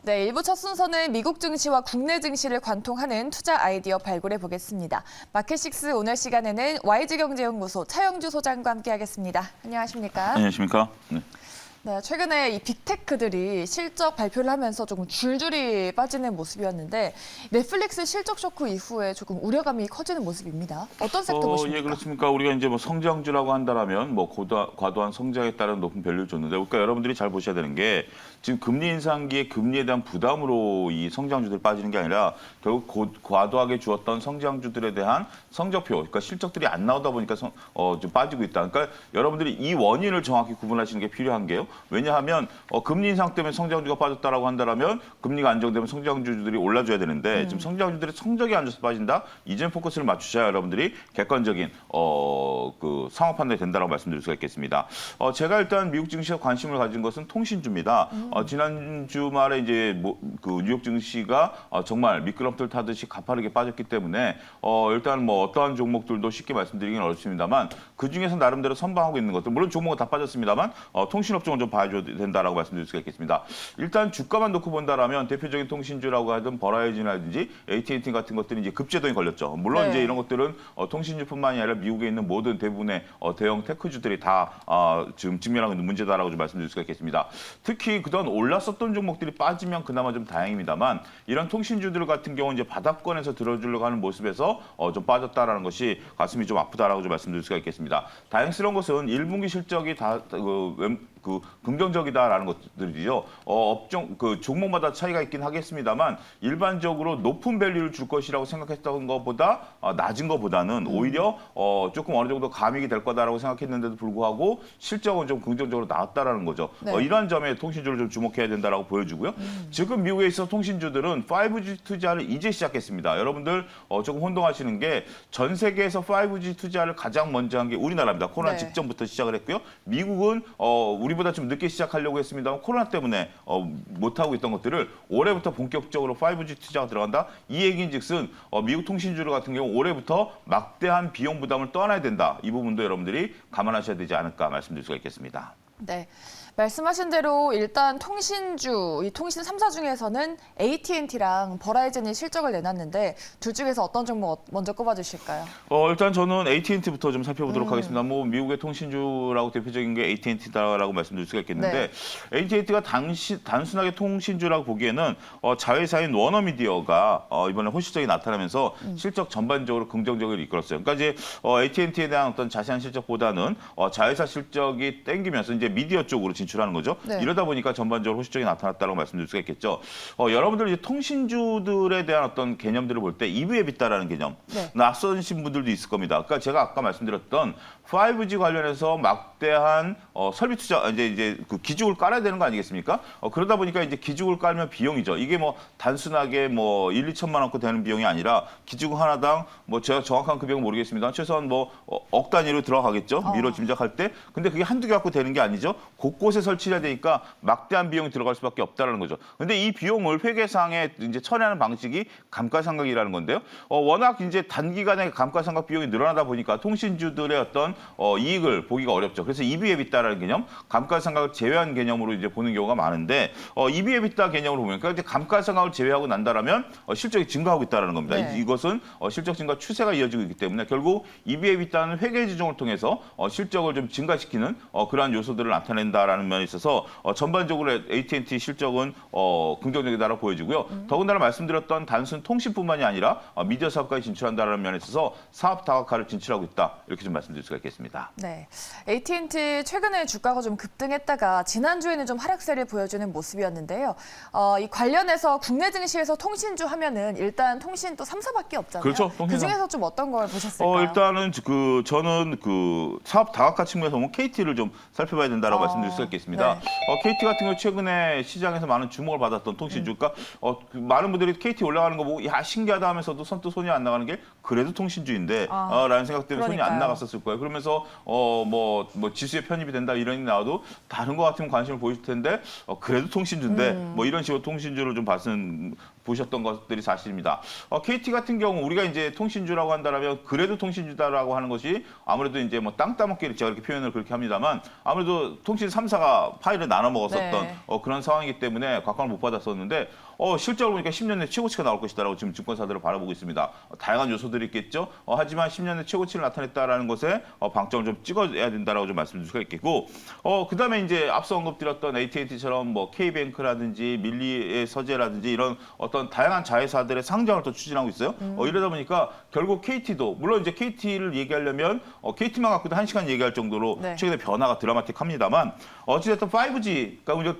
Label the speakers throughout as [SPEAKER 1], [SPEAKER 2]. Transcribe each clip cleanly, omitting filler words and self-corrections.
[SPEAKER 1] 네, 일부 첫 순서는 미국 증시와 국내 증시를 관통하는 투자 아이디어 발굴해 보겠습니다. 마켓식스 오늘 시간에는 YG경제연구소 차영주 소장과 함께하겠습니다. 안녕하십니까?
[SPEAKER 2] 안녕하십니까? 네.
[SPEAKER 1] 네, 최근에 이 빅테크들이 실적 발표를 하면서 조금 줄줄이 빠지는 모습이었는데 넷플릭스 실적 쇼크 이후에 조금 우려감이 커지는 모습입니다. 어떤 섹터 보십니까?
[SPEAKER 2] 예, 그렇습니까? 우리가 이제 뭐 성장주라고 한다라면 뭐 과도한 성장에 따른 높은 밸류를 줬는데, 그러니까 여러분들이 잘 보셔야 되는 게 지금 금리 인상기에 금리에 대한 부담으로 이 성장주들이 빠지는 게 아니라 결국 과도하게 주었던 성장주들에 대한 성적표, 그러니까 실적들이 안 나오다 보니까 좀 빠지고 있다. 그러니까 여러분들이 이 원인을 정확히 구분하시는 게 필요한 게요. 왜냐하면 금리 인상 때문에 성장주가 빠졌다라고 한다면 금리가 안정되면 성장주들이 올라줘야 되는데 지금 성장주들의 성적이 안 좋아서 빠진다. 이전 포커스를 맞추셔야 여러분들이 객관적인 그 상황 판단이 된다라고 말씀드릴 수가 있겠습니다. 제가 일단 미국 증시에 관심을 가진 것은 통신주입니다. 지난 주말에 이제 그 뉴욕 증시가 정말 미끄럼틀 타듯이 가파르게 빠졌기 때문에 일단 뭐 어떠한 종목들도 쉽게 말씀드리기는 어렵습니다만 그 중에서 나름대로 선방하고 있는 것들, 물론 종목은 다 빠졌습니다만 통신업종은 좀 봐줘야 된다라고 말씀드릴 수가 있겠습니다. 일단 주가만 놓고 본다라면 대표적인 통신주라고 하던 버라이즌이라든지 AT&T 같은 것들이 이제 급제동이 걸렸죠. 물론
[SPEAKER 1] 네.
[SPEAKER 2] 이제 이런 것들은 통신주뿐만이 아니라 미국에 있는 모든 대부분의 대형 테크주들이 다 지금 직면하고 있는 문제다라고 좀 말씀드릴 수가 있겠습니다. 특히 그동안 올랐었던 종목들이 빠지면 그나마 좀 다행입니다만 이런 통신주들 같은 경우는 이제 바닥권에서 들어주려고 하는 모습에서 좀 빠졌다라는 것이 가슴이 좀 아프다라고 좀 말씀드릴 수가 있겠습니다. 다행스러운 것은 1분기 실적이 다 긍정적이다라는 것들이죠. 업종 그 종목마다 차이가 있긴 하겠습니다만 일반적으로 높은 밸류를 줄 것이라고 생각했던 것보다 낮은 것보다는 오히려 조금 어느 정도 감익이 될 거다라고 생각했는데도 불구하고 실적은 좀 긍정적으로 나왔다라는 거죠.
[SPEAKER 1] 네.
[SPEAKER 2] 이러한 점에 통신주를 좀 주목해야 된다라고 보여주고요. 지금 미국에 있어 통신주들은 5G 투자를 이제 시작했습니다. 여러분들 조금 혼동하시는 게 전 세계에서 5G 투자를 가장 먼저 한 게 우리나라입니다. 코로나
[SPEAKER 1] 네.
[SPEAKER 2] 직전부터 시작을 했고요. 미국은 우리보다 좀 늦게 시작하려고 했습니다만 코로나 때문에 못하고 있던 것들을 올해부터 본격적으로 5G 투자가 들어간다. 이 얘기인즉슨 미국 통신주들 같은 경우 올해부터 막대한 비용 부담을 떠나야 된다. 이 부분도 여러분들이 감안하셔야 되지 않을까 말씀드릴 수가 있겠습니다.
[SPEAKER 1] 네. 말씀하신 대로 일단 통신주, 이 통신 3사 중에서는 AT&T랑 버라이즌이 실적을 내놨는데 둘 중에서 어떤 종목 먼저 꼽아주실까요?
[SPEAKER 2] 일단 저는 AT&T부터 좀 살펴보도록 하겠습니다. 뭐 미국의 통신주라고 대표적인 게 AT&T다라고 말씀드릴 수가 있겠는데 AT&T가 단순하게 통신주라고 보기에는 자회사인 워너미디어가 이번에 호실적이 나타나면서 실적 전반적으로 긍정적으로 이끌었어요. 그러니까 이제 AT&T에 대한 어떤 자세한 실적보다는 자회사 실적이 땡기면서 이제 미디어 쪽으로 진출하는 거죠.
[SPEAKER 1] 네.
[SPEAKER 2] 이러다 보니까 전반적으로 호실적이 나타났다고 말씀드릴 수가 있겠죠. 여러분들 이제 통신주들에 대한 어떤 개념들을 볼 때 EV/EBITDA라는 개념, 낯서신 분들도 있을 겁니다. 그러니까 제가 아까 말씀드렸던 5G 관련해서 막대한 설비 투자, 이제 그 기죽을 깔아야 되는 거 아니겠습니까? 그러다 보니까 이제 기죽을 깔면 비용이죠. 이게 뭐 단순하게 뭐 1, 2천만 원고 되는 비용이 아니라 기죽 하나당 뭐 제가 정확한 금액은 모르겠습니다. 최소한 뭐 억 단위로 들어가겠죠. 미로 짐작할 때. 근데 그게 한두 개 갖고 되는 게 아니죠. 곳곳에 설치해야 되니까 막대한 비용이 들어갈 수밖에 없다는 거죠. 근데 이 비용을 회계상에 이제 처리하는 방식이 감가상각이라는 건데요. 워낙 이제 단기간에 감가상각 비용이 늘어나다 보니까 통신주들의 어떤 이익을 보기가 어렵죠. 그래서 EV/EBITDA라는 개념, 감가상각을 제외한 개념으로 이제 보는 경우가 많은데 EV/EBITDA 개념으로 보면 그러니까 이제 감가상각을 제외하고 난다라면 실적이 증가하고 있다는 겁니다.
[SPEAKER 1] 네.
[SPEAKER 2] 이것은 실적 증가 추세가 이어지고 있기 때문에 결국 EV/EBITDA는 회계 지정을 통해서 실적을 좀 증가시키는 그러한 요소들을 나타낸다라는 면에 있어서 전반적으로 AT&T 실적은 긍정적이다라고 보여지고요. 더군다나 말씀드렸던 단순 통신뿐만이 아니라 미디어 사업까지 진출한다는 면에 있어서 사업 다각화를 진출하고 있다. 이렇게 좀 말씀드릴 수가 있겠습니다.
[SPEAKER 1] 네. AT&T 최근에 주가가 좀 급등했다가 지난주에는 좀 하락세를 보여주는 모습이었는데요. 이 관련해서 국내 증시에서 통신주 하면은 일단 통신 또 3사밖에 없잖아요.
[SPEAKER 2] 그렇죠.
[SPEAKER 1] 그 중에서 좀 어떤 걸 보셨을까요?
[SPEAKER 2] 일단은 저는 그 사업 다각화 측면에서 보면 KT를 좀 살펴봐야 된다라고 말씀드릴 수가 있겠습니다.
[SPEAKER 1] 네.
[SPEAKER 2] KT 같은 경우 최근에 시장에서 많은 주목을 받았던 통신주, 그러니까 많은 분들이 KT 올라가는 거 보고 야 신기하다 하면서도 선뜻 손이 안 나가는 게 그래도 통신주인데 라는 생각 때문에 손이 안
[SPEAKER 1] 그러니까요.
[SPEAKER 2] 나갔었을 거예요. 그러면서 뭐 지수에 편입이 된다 이런 일이 나와도 다른 거 같으면 관심을 보이실 텐데 그래도 통신주인데 뭐 이런 식으로 통신주를 좀 보셨던 것들이 사실입니다. KT 같은 경우 우리가 이제 통신주라고 한다면 그래도 통신주다라고 하는 것이 아무래도 이제 뭐 땅 따먹기를 제가 이렇게 표현을 그렇게 합니다만 아무래도 통신 3사가 파일을 나눠 먹었었던
[SPEAKER 1] 네.
[SPEAKER 2] 그런 상황이기 때문에 각광을 못 받았었는데 실적으로 보니까 10년 내 최고치가 나올 것이다라고 지금 증권사들을 바라보고 있습니다. 다양한 요소들이 있겠죠. 하지만 10년 내 최고치를 나타냈다라는 것에 방점을 좀 찍어야 된다라고 좀 말씀드릴 수가 있겠고 그다음에 이제 앞서 언급드렸던 AT&T처럼 뭐 K뱅크라든지 밀리의 서재라든지 이런 어떤 다양한 자회사들의 상장을 또 추진하고 있어요. 이러다 보니까 결국 KT도 물론 이제 KT를 얘기하려면 KT만 갖고도 1시간 얘기할 정도로
[SPEAKER 1] 네.
[SPEAKER 2] 최근에 변화가 드라마틱합니다만 어찌됐든 5G 그러니까 우리가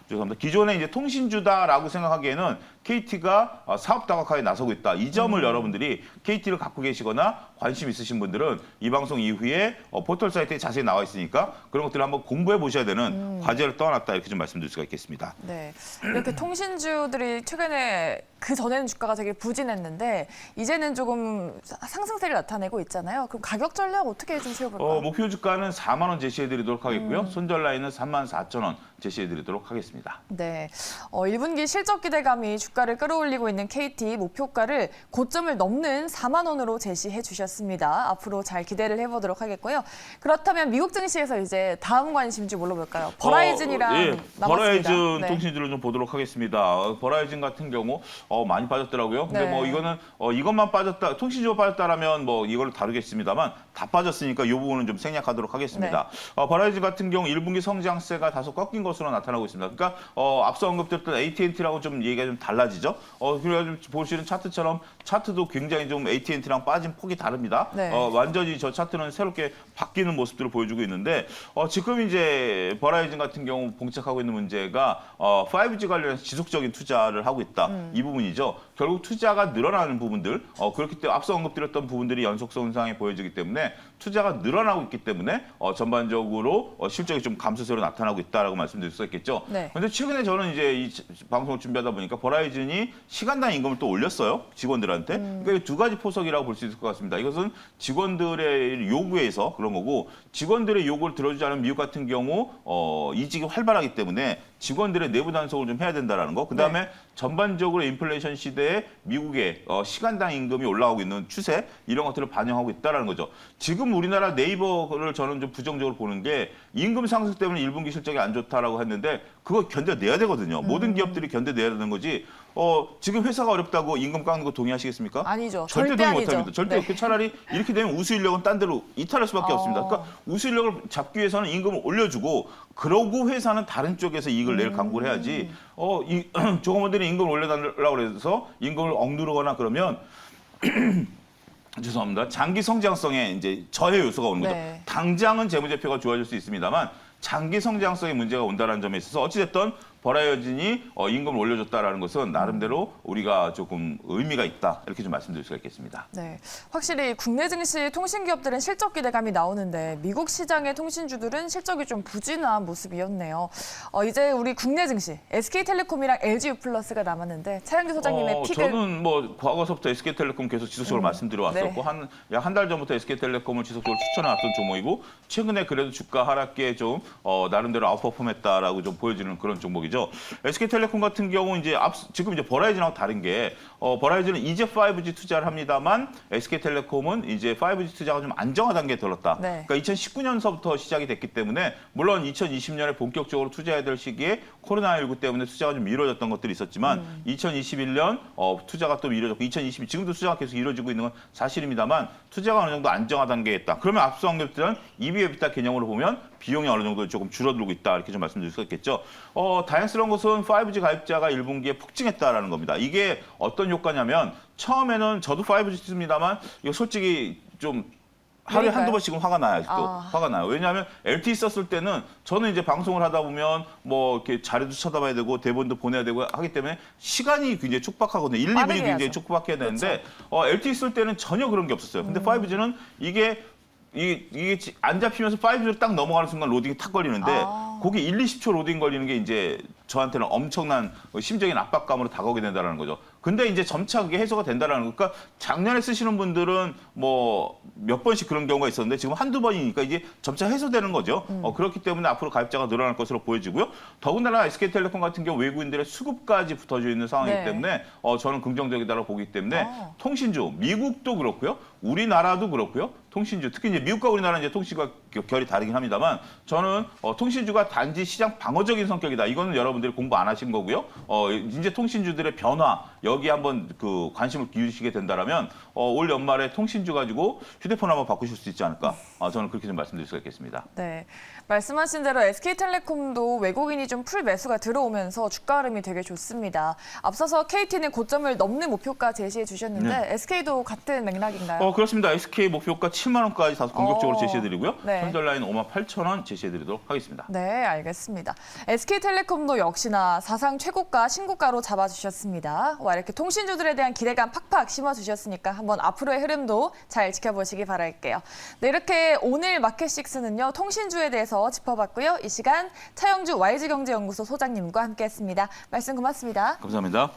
[SPEAKER 2] 죄송합니다. 기존에 이제 통신주다라고 생각하기에는 KT가 사업 다각화에 나서고 있다. 이 점을 여러분들이 KT를 갖고 계시거나 관심 있으신 분들은 이 방송 이후에 포털 사이트에 자세히 나와 있으니까 그런 것들을 한번 공부해 보셔야 되는 과제를 떠안았다 이렇게 좀 말씀드릴 수가 있겠습니다.
[SPEAKER 1] 네, 이렇게 통신주들이 최근에 그 전에는 주가가 되게 부진했는데 이제는 조금 상승세를 나타내고 있잖아요. 그럼 가격 전략 어떻게 좀 세워볼까요?
[SPEAKER 2] 목표 주가는 4만 원 제시해드리도록 하겠고요. 손절 라인은 34,000원 제시해드리도록 하겠습니다.
[SPEAKER 1] 네, 1분기 실적 기대감이 주가를 끌어올리고 있는 KT 목표가를 고점을 넘는 4만 원으로 제시해 주셨습니다. 앞으로 잘 기대를 해보도록 하겠고요. 그렇다면 미국 증시에서 이제 다음 관심주 뭘로 볼까요? 버라이즌이랑 남았습니다.
[SPEAKER 2] 버라이즌
[SPEAKER 1] 네.
[SPEAKER 2] 통신주를 좀 보도록 하겠습니다. 버라이즌 같은 경우 많이 빠졌더라고요. 근데
[SPEAKER 1] 네.
[SPEAKER 2] 뭐 이거는 이것만 빠졌다, 통신주가 빠졌다라면 뭐 이걸 다루겠습니다만 다 빠졌으니까 이 부분은 좀 생략하도록 하겠습니다. 버라이즌 같은 경우 1분기 성장세가 다소 꺾인 것으로 나타나고 있습니다. 그러니까 앞서 언급드렸던 AT&T라고 좀 얘기가 좀 달라지죠. 그래가지고 보시는 차트처럼 차트도 굉장히 좀 AT&T랑 빠진 폭이 다릅니다.
[SPEAKER 1] 네.
[SPEAKER 2] 완전히 저 차트는 새롭게 바뀌는 모습들을 보여주고 있는데 지금 이제 버라이즌 같은 경우 봉착하고 있는 문제가 5G 관련해서 지속적인 투자를 하고 있다. 이 부분이죠. 결국 투자가 늘어나는 부분들 그렇기 때문에 앞서 언급드렸던 부분들이 연속성 현상이 보여지기 때문에 투자가 늘어나고 있기 때문에 전반적으로 실적이 좀 감소세로 나타나고 있다라고 말씀드릴 수 있겠죠.
[SPEAKER 1] 네.
[SPEAKER 2] 그런데 최근에 저는 이제 이 방송을 준비하다 보니까 버라이즌이 시간당 임금을 또 올렸어요. 직원들한테. 그러니까 이 두 가지 포석이라고 볼 수 있을 것 같습니다. 이것은 직원들의 요구에 의해서 그런 거고 직원들의 요구를 들어주지 않은 미국 같은 경우 이직이 활발하기 때문에 직원들의 내부 단속을 좀 해야 된다라는 거. 그다음에
[SPEAKER 1] 네.
[SPEAKER 2] 전반적으로 인플레이션 시대에 미국의 시간당 임금이 올라가고 있는 추세 이런 것들을 반영하고 있다라는 거죠. 지금 우리나라 네이버를 저는 좀 부정적으로 보는 게 임금 상승 때문에 1분기 실적이 안 좋다라고 했는데 그거 견뎌내야 되거든요. 모든 기업들이 견뎌내야 되는 거지. 지금 회사가 어렵다고 임금 깎는 거 동의하시겠습니까?
[SPEAKER 1] 아니죠.
[SPEAKER 2] 절대
[SPEAKER 1] 절대
[SPEAKER 2] 동의
[SPEAKER 1] 아니죠.
[SPEAKER 2] 못합니다. 절대
[SPEAKER 1] 네.
[SPEAKER 2] 차라리 이렇게 되면 우수 인력은 딴 데로 이탈할 수밖에 없습니다. 그러니까 우수 인력을 잡기 위해서는 임금을 올려주고 그러고 회사는 다른 쪽에서 이익을 낼 강구를 해야지. 이 조금원들이 임금을 올려달라고 해서 임금을 억누르거나 그러면 죄송합니다. 장기 성장성에 이제 저해 요소가 오는 거죠.
[SPEAKER 1] 네.
[SPEAKER 2] 당장은 재무제표가 좋아질 수 있습니다만 장기 성장성에 문제가 온다는 점에 있어서 어찌됐든 버라이즌이 임금을 올려줬다라는 것은 나름대로 우리가 조금 의미가 있다 이렇게 좀 말씀드릴 수가 있겠습니다.
[SPEAKER 1] 네, 확실히 국내 증시 통신기업들은 실적 기대감이 나오는데 미국 시장의 통신주들은 실적이 좀 부진한 모습이었네요. 이제 우리 국내 증시 SK텔레콤이랑 LG유플러스가 남았는데 차영기 소장님의 픽을
[SPEAKER 2] 저는 뭐 과거서부터 SK텔레콤 계속 지속적으로 말씀드려 왔었고
[SPEAKER 1] 네.
[SPEAKER 2] 약 한 달 전부터 SK텔레콤을 지속적으로 추천해왔던 종목이고 최근에 그래도 주가 하락기에 좀 나름대로 아웃퍼폼했다라고 좀 보여지는 그런 종목이죠. SK텔레콤 같은 경우 이제 지금 이제 버라이즌하고 다른 게 버라이즌은 이제 5G 투자를 합니다만 SK텔레콤은 이제 5G 투자가 좀 안정화 단계에 들었다.
[SPEAKER 1] 네.
[SPEAKER 2] 그러니까 2019년서부터 시작이 됐기 때문에 물론 2020년에 본격적으로 투자해야 될 시기에 코로나19 때문에 투자가 좀 미뤄졌던 것들이 있었지만 2021년 투자가 또 미뤄졌고 2022 지금도 투자가 계속 이루어지고 있는 건 사실입니다만 투자가 어느 정도 안정화 단계에 있다. 그러면 앞서 언급드린 EV/EBITDA 개념으로 보면 비용이 어느 정도 조금 줄어들고 있다 이렇게 좀 말씀드릴 수 있겠죠. 다행스러운 것은 5G 가입자가 1분기에 폭증했다라는 겁니다. 이게 어떤 효과냐면 처음에는 저도 5G 씁니다만 이거 솔직히 좀 하루에
[SPEAKER 1] 그러니까요.
[SPEAKER 2] 한두 번씩은 화가 나요. 아직도
[SPEAKER 1] 아.
[SPEAKER 2] 화가 나요. 왜냐하면 LTE 썼을 때는 저는 이제 방송을 하다 보면 뭐 이렇게 자료도 쳐다봐야 되고 대본도 보내야 되고 하기 때문에 시간이 굉장히 촉박하거든요. 1, 2분이
[SPEAKER 1] 빠르게
[SPEAKER 2] 굉장히
[SPEAKER 1] 해야죠.
[SPEAKER 2] 촉박해야 되는데 LTE 쓸 때는 전혀 그런 게 없었어요. 근데 5G는 이게 안 잡히면서 5G로 딱 넘어가는 순간 로딩이 탁 걸리는데
[SPEAKER 1] 아.
[SPEAKER 2] 그게 1, 20초 로딩 걸리는 게 이제 저한테는 엄청난 심적인 압박감으로 다가오게 된다는 거죠. 근데 이제 점차 그게 해소가 된다라는 거. 그러니까 작년에 쓰시는 분들은 뭐 몇 번씩 그런 경우가 있었는데 지금 한두 번이니까 이제 점차 해소되는 거죠. 그렇기 때문에 앞으로 가입자가 늘어날 것으로 보여지고요. 더군다나 SK텔레콤 같은 경우 외국인들의 수급까지 붙어져 있는 상황이기
[SPEAKER 1] 네.
[SPEAKER 2] 때문에 저는 긍정적이다라고 보기 때문에 통신주, 미국도 그렇고요. 우리나라도 그렇고요. 통신주, 특히 이제 미국과 우리나라는 이제 통신과 결이 다르긴 합니다만 저는 통신주가 단지 시장 방어적인 성격이다. 이거는 여러분들이 공부 안 하신 거고요. 이제 통신주들의 변화 여기 한번 그 관심을 기울이시게 된다라면 올 연말에 통신주 가지고 휴대폰 한번 바꾸실 수 있지 않을까? 저는 그렇게 좀 말씀드릴 수가 있겠습니다.
[SPEAKER 1] 네, 말씀하신 대로 SK텔레콤도 외국인이 좀 풀 매수가 들어오면서 주가 흐름이 되게 좋습니다. 앞서서 KT는 고점을 넘는 목표가 제시해 주셨는데 SK도 같은 맥락인가요?
[SPEAKER 2] 그렇습니다. SK 목표가 7만 원까지 다소 공격적으로 제시해드리고요.
[SPEAKER 1] 네.
[SPEAKER 2] 손절 라인 58,000원 제시해드리도록 하겠습니다.
[SPEAKER 1] 네, 알겠습니다. SK텔레콤도 역시나 사상 최고가, 신고가로 잡아주셨습니다. 와, 이렇게 통신주들에 대한 기대감 팍팍 심어주셨으니까 한번 앞으로의 흐름도 잘 지켜보시기 바랄게요. 네, 이렇게 오늘 마켓식스는요, 통신주에 대해서 짚어봤고요. 이 시간 차영주 YG경제연구소 소장님과 함께했습니다. 말씀 고맙습니다.
[SPEAKER 2] 감사합니다.